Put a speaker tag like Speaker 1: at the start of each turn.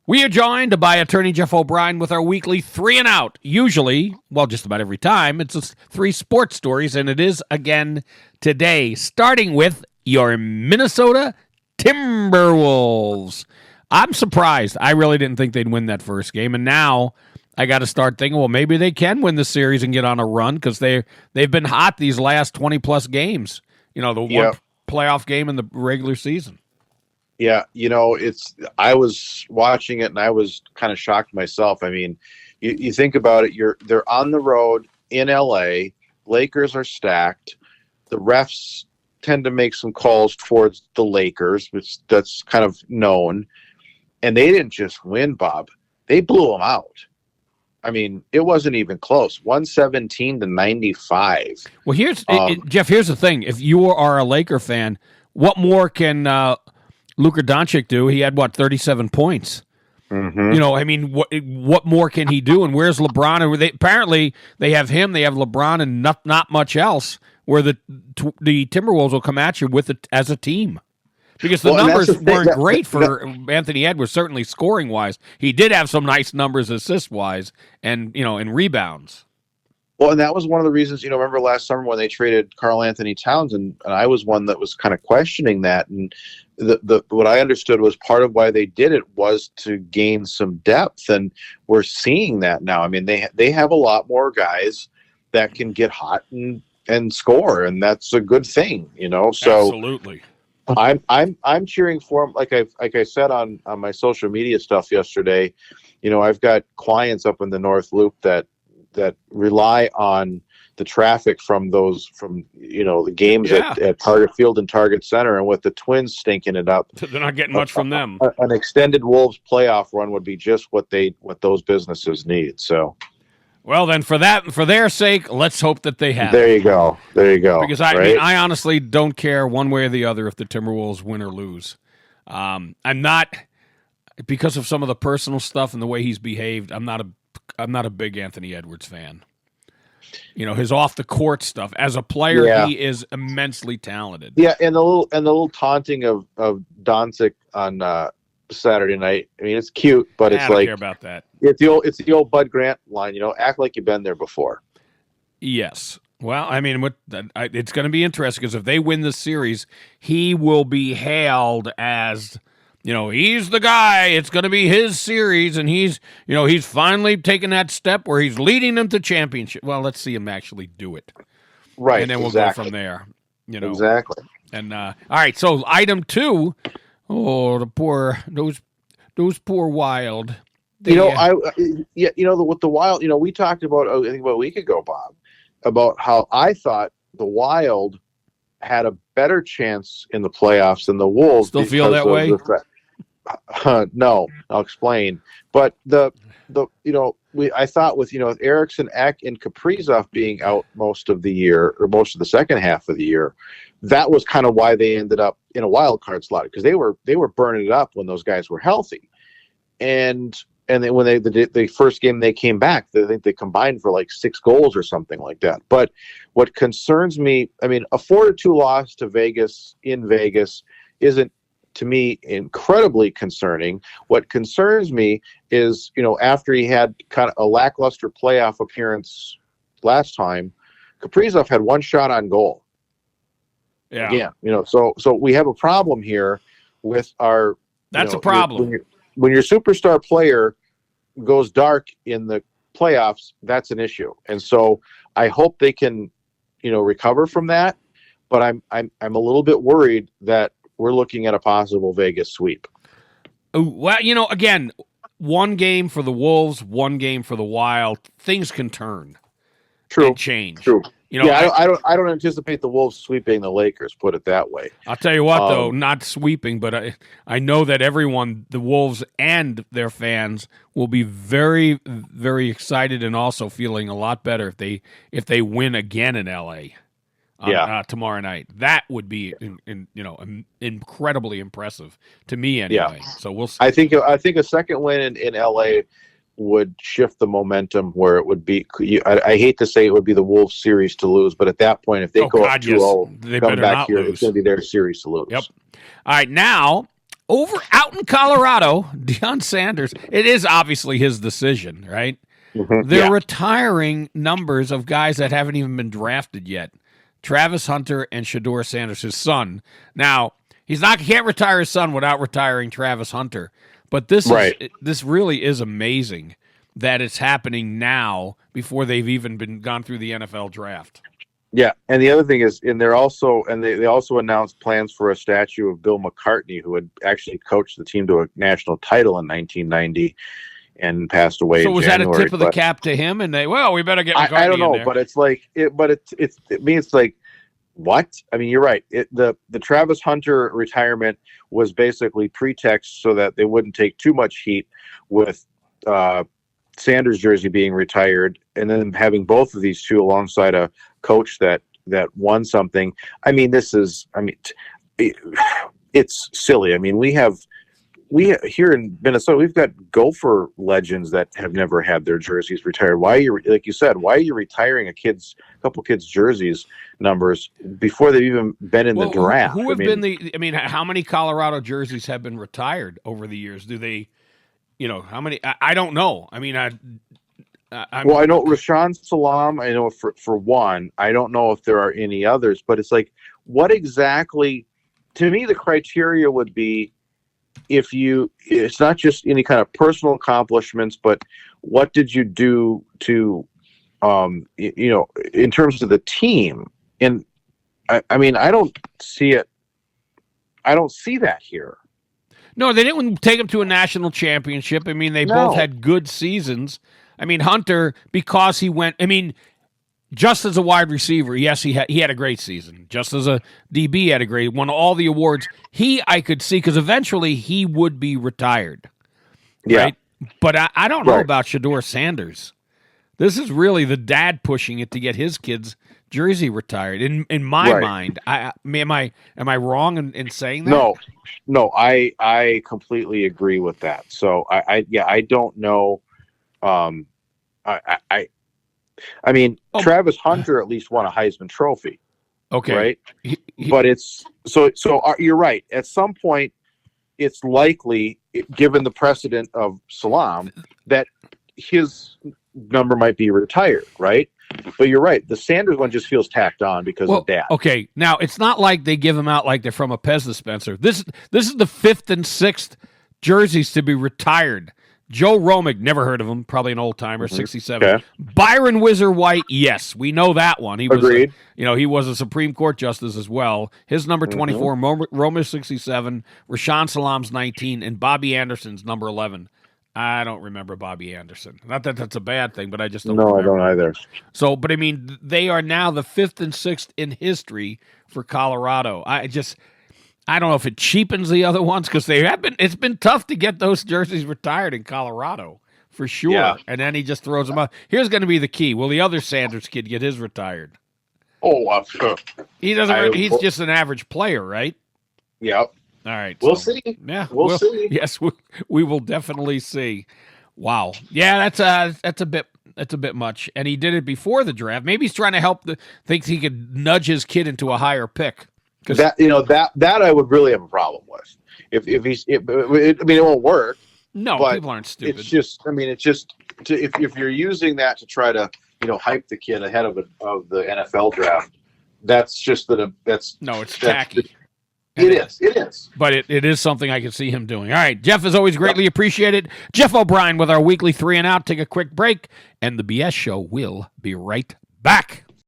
Speaker 1: We are joined by attorney Jeff O'Brien with our weekly 3 and Out. Usually, well, just about every time, it's just 3 sports stories, and it is again today, starting with your Minnesota Timberwolves. I'm surprised. I really didn't think they'd win that first game, and now I got to start thinking, well, maybe they can win the series and get on a run because they've been hot these last 20-plus games. The one playoff game in the regular season.
Speaker 2: Yeah, I was watching it and I was kind of shocked myself. I mean, you think about it, they're on the road in LA. Lakers are stacked. The refs tend to make some calls towards the Lakers, which that's kind of known. And they didn't just win, Bob. They blew them out. I mean, it wasn't even close. 117-95.
Speaker 1: Well, Jeff, here's the thing. If you are a Laker fan, what more can Luka Doncic do? He had 37 points.
Speaker 2: Mm-hmm.
Speaker 1: What more can he do? And where's LeBron? Apparently they have him. They have LeBron, and not much else. Where the Timberwolves will come at you with it as a team, because the numbers weren't great for Anthony Edwards. Certainly scoring wise, he did have some nice numbers assist wise, and in rebounds.
Speaker 2: Well, and that was one of the reasons, remember last summer when they traded Karl Anthony Towns, and I was one that was kind of questioning that. And what I understood was part of why they did it was to gain some depth, and we're seeing that now. I mean, they have a lot more guys that can get hot and score, and that's a good thing, So
Speaker 1: absolutely,
Speaker 2: I'm cheering for them. Like I said on my social media stuff yesterday, I've got clients up in the North Loop that rely on the traffic from the games at Target Field and Target Center, and with the Twins stinking it up,
Speaker 1: they're not getting much from them.
Speaker 2: An extended Wolves playoff run would be just what those businesses need. So,
Speaker 1: well, then for their sake, let's hope that they have.
Speaker 2: There you go.
Speaker 1: Because I honestly don't care one way or the other if the Timberwolves win or lose. I'm not, because of some of the personal stuff and the way he's behaved. I'm not a big Anthony Edwards fan. His off the court stuff. As a player, he is immensely talented.
Speaker 2: Yeah, and the little taunting of Doncic on Saturday night. I mean, it's cute, but it's
Speaker 1: I don't care about that.
Speaker 2: It's the old Bud Grant line. Act like you've been there before.
Speaker 1: Yes. Well, I mean, it's going to be interesting because if they win this series, he will be hailed as, he's the guy. It's going to be his series, and he's finally taken that step where he's leading them to championship. Well, let's see him actually do it,
Speaker 2: right?
Speaker 1: And then we'll go from there.
Speaker 2: Exactly.
Speaker 1: And all right, so item 2. Oh, the those poor Wild.
Speaker 2: With the Wild, we talked about, I think about a week ago, Bob, about how I thought the Wild had a better chance in the playoffs than the Wolves.
Speaker 1: Still feel that way?
Speaker 2: No, I'll explain. But I thought with Eriksson, Ek, and Kaprizov being out most of the year, or most of the second half of the year, that was kind of why they ended up in a wild card slot, because they were burning it up when those guys were healthy. And then when the first game they came back, I think they combined for like 6 goals or something like that. But what concerns me, I mean, a 4-2 loss to Vegas in Vegas isn't, to me, incredibly concerning. What concerns me is, after he had kind of a lackluster playoff appearance last time, Kaprizov had 1 shot on goal.
Speaker 1: Yeah.
Speaker 2: Again, so we have a problem here with our.
Speaker 1: That's a problem.
Speaker 2: When your superstar player goes dark in the playoffs, that's an issue. And so I hope they can, recover from that. But I'm a little bit worried that we're looking at a possible Vegas sweep.
Speaker 1: Well, again, 1 game for the Wolves, 1 game for the Wild. Things can turn.
Speaker 2: True.
Speaker 1: And change.
Speaker 2: True. I don't anticipate the Wolves sweeping the Lakers, put it that way.
Speaker 1: I'll tell you what, though, not sweeping, but I know that everyone, the Wolves and their fans, will be very, very excited and also feeling a lot better if they win again in L.A. Tomorrow night. That would be incredibly impressive to me anyway.
Speaker 2: Yeah.
Speaker 1: So we'll see.
Speaker 2: I think a second win in LA would shift the momentum where it would be. I hate to say it would be the Wolves series to lose, but at that point, if they go up 2-0,
Speaker 1: they
Speaker 2: come
Speaker 1: better
Speaker 2: back
Speaker 1: not
Speaker 2: here,
Speaker 1: lose.
Speaker 2: it's going to be their series to lose.
Speaker 1: Yep. All right, now Over out in Colorado, Deion Sanders, it is obviously his decision, right?
Speaker 2: Mhm.
Speaker 1: They're
Speaker 2: Yeah.
Speaker 1: retiring numbers of guys that haven't even been drafted yet. Travis Hunter and Shedeur Sanders, his son. Now, he can't retire his son without retiring Travis Hunter. But this really is amazing that it's happening now before they've even gone through the NFL draft.
Speaker 2: Yeah, and the other thing is, they also announced plans for a statue of Bill McCartney, who had actually coached the team to a national title in 1990 and passed away.
Speaker 1: So
Speaker 2: in
Speaker 1: was
Speaker 2: January,
Speaker 1: that a tip of the cap to him? And we better get McCartney
Speaker 2: I don't know,
Speaker 1: in there.
Speaker 2: but it's like it means like what? I mean, you're right. The Travis Hunter retirement was basically pretext so that they wouldn't take too much heat with Sanders' jersey being retired, and then having both of these two alongside a coach that won something. I mean, it's silly. I mean, we here in Minnesota, we've got Gopher legends that have never had their jerseys retired. Why are you, like you said, why are you retiring a couple kids' jerseys numbers before they've even been in the draft?
Speaker 1: Who have been how many Colorado jerseys have been retired over the years? Do they, how many? I don't know. I mean, I know
Speaker 2: Rashaan Salam. I know for one. I don't know if there are any others, but it's like, what exactly? To me, the criteria would be it's not just any kind of personal accomplishments, but what did you do to, in terms of the team? And I mean, I don't see it. I don't see that here.
Speaker 1: No, they didn't take him to a national championship. I mean, they both had good seasons. I mean, Hunter, because he went, just as a wide receiver, yes, he had a great season. Just as a DB, he had a great, won all the awards. I could see, because eventually he would be retired. Right?
Speaker 2: Yeah.
Speaker 1: But I don't know about Shedeur Sanders. This is really the dad pushing it to get his kid's jersey retired. In my mind, am I wrong in saying that?
Speaker 2: No, I completely agree with that. So I don't know. Travis Hunter at least won a Heisman Trophy.
Speaker 1: Okay.
Speaker 2: Right. But it's so you're right. At some point, it's likely, given the precedent of Salam, that his number might be retired. Right. But you're right. The Sanders one just feels tacked on because of dad.
Speaker 1: Okay. Now, it's not like they give them out like they're from a Pez dispenser. This is the 5th and 6th jerseys to be retired. Joe Romick, never heard of him, probably an old-timer, 67. Okay. Byron Whizzer White, yes, we know that one. He was
Speaker 2: Agreed.
Speaker 1: He was a Supreme Court justice as well. His number 24, Romick 67, Rashaan Salam's 19, and Bobby Anderson's number 11. I don't remember Bobby Anderson. Not that that's a bad thing, but I just don't remember.
Speaker 2: I don't either.
Speaker 1: So, but they are now the 5th and 6th in history for Colorado. I don't know if it cheapens the other ones, because it's been tough to get those jerseys retired in Colorado, for sure. Yeah. And then he just throws them out. Here's going to be the key. Will the other Sanders kid get his retired?
Speaker 2: Oh,
Speaker 1: he doesn't. He's just an average player, right?
Speaker 2: Yep.
Speaker 1: All right.
Speaker 2: We'll see.
Speaker 1: Yeah.
Speaker 2: We'll see.
Speaker 1: Yes, we will definitely see. Wow. Yeah, that's a bit much. And he did it before the draft. Maybe he's trying to thinks he could nudge his kid into a higher pick.
Speaker 2: That I would really have a problem with. It won't work.
Speaker 1: No, people aren't stupid.
Speaker 2: It's just, if you're using that to try to, hype the kid ahead of the NFL draft, that's just
Speaker 1: it's tacky.
Speaker 2: It is.
Speaker 1: But it is something I can see him doing. All right, Jeff, is always greatly appreciated. Jeff O'Brien with our weekly 3 and Out. Take a quick break, and the BS Show will be right back.